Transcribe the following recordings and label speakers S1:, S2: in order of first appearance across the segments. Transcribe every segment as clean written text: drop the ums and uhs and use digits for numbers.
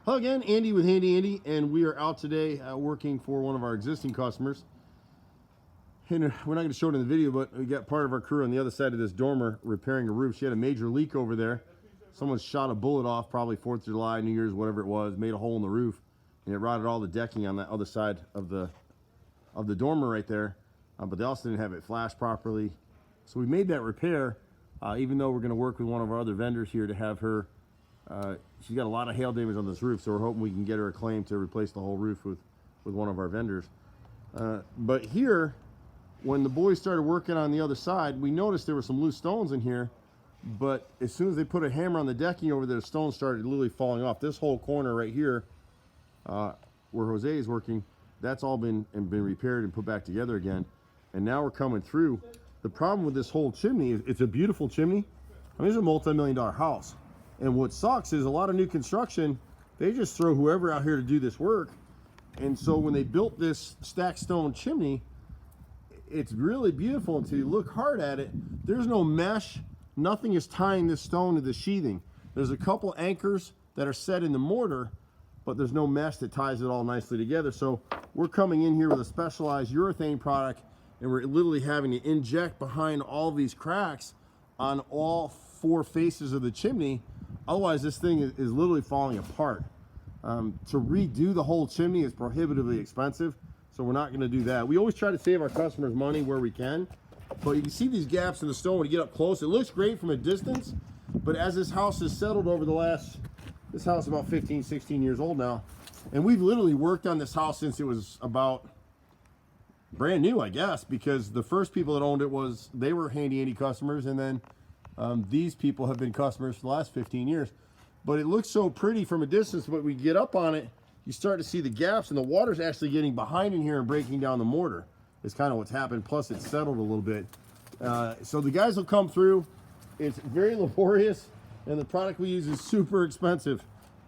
S1: Hello again, Andy with Handy Andy, and we are out today working for one of our existing customers. And we're not going to show it in the video, but we got part of our crew on the other side of this dormer repairing a roof. She had a major leak over there. Someone shot a bullet off, probably 4th of July, New Year's, whatever it was, made a hole in the roof, and it rotted all the decking on that other side of the dormer right there. But they also didn't have it flashed properly. So we made that repair, even though we're going to work with one of our other vendors here to have her. She's got a lot of hail damage on this roof, so we're hoping we can get her a claim to replace the whole roof with one of our vendors. But here, when the boys started working on the other side, we noticed there were some loose stones in here, but as soon as they put a hammer on the decking over there, the stones started literally falling off. This whole corner right here, where Jose is working, that's all been repaired and put back together again. And now we're coming through. The problem with this whole chimney is it's a beautiful chimney. I mean, it's a multi-million-dollar house. And what sucks is a lot of new construction, they just throw whoever out here to do this work. And so when they built this stacked stone chimney, it's really beautiful until you look hard at it. There's no mesh. Nothing is tying this stone to the sheathing. There's a couple anchors that are set in the mortar, but there's no mesh that ties it all nicely together. So we're coming in here with a specialized urethane product, and we're literally having to inject behind all these cracks on all 4 faces of the chimney. Otherwise, this thing is literally falling apart. To redo the whole chimney is prohibitively expensive, so we're not going to do that. We always try to save our customers money where we can, but you can see these gaps in the stone when you get up close. It looks great from a distance, but as this house has settled over this house is about 15, 16 years old now, and we've literally worked on this house since it was about brand new, I guess, because the first people that owned it they were Handy Andy customers, and then these people have been customers for the last 15 years. But it looks so pretty from a distance, but we get up on it, you start to see the gaps, and the water's actually getting behind in here and breaking down the mortar. It's kind of what's happened, plus it's settled a little bit. So the guys will come through. It's very laborious, and the product we use is super expensive.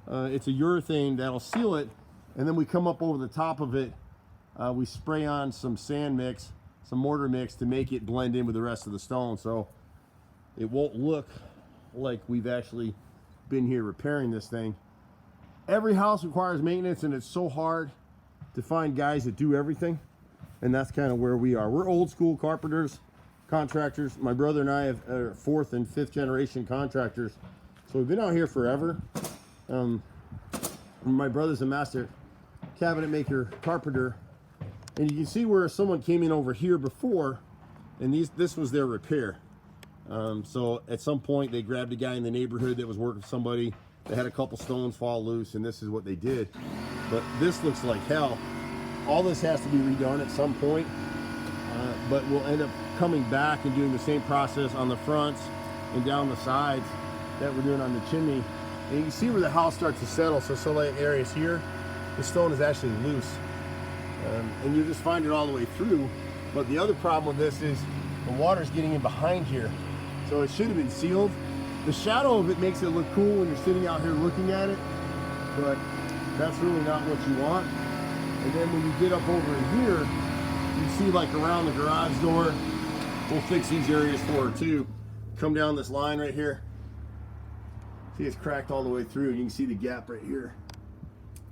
S1: It's a urethane that'll seal it, and then we come up over the top of it. We spray on some sand mix, some mortar mix to make it blend in with the rest of the stone, so it won't look like we've actually been here repairing this thing. Every house requires maintenance, and it's so hard to find guys that do everything, and that's kind of where we are. We're old school carpenters, contractors. My brother and I are 4th and 5th generation contractors, so we've been out here forever. My brother's a master cabinet maker, carpenter, and you can see where someone came in over here before, and this was their repair. So at some point they grabbed a guy in the neighborhood that was working with somebody. They had a couple stones fall loose, and this is what they did. But this looks like hell. All this has to be redone at some point, but we'll end up coming back and doing the same process on the fronts and down the sides that we're doing on the chimney. And you can see where the house starts to settle. So some areas here, the stone is actually loose, and you just find it all the way through. But the other problem with this is the water's getting in behind here. So it should have been sealed. The shadow of it makes it look cool when you're sitting out here looking at it, but that's really not what you want. And then when you get up over in here, you see like around the garage door, we'll fix these areas for her too. Come down this line right here. See, it's cracked all the way through, and you can see the gap right here.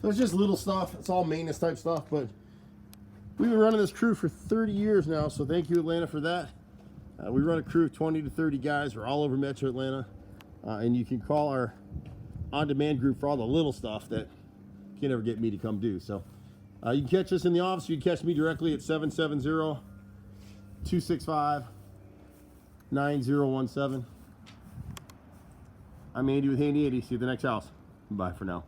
S1: So it's just little stuff. It's all maintenance type stuff, but we've been running this crew for 30 years now, so thank you, Atlanta, for that. We run a crew of 20 to 30 guys. We're all over Metro Atlanta, and you can call our on-demand group for all the little stuff that you can't ever get me to come do. So you can catch us in the office. You can catch me directly at 770-265-9017. I'm Andy with Handy Andy. See you at the next house. Bye for now.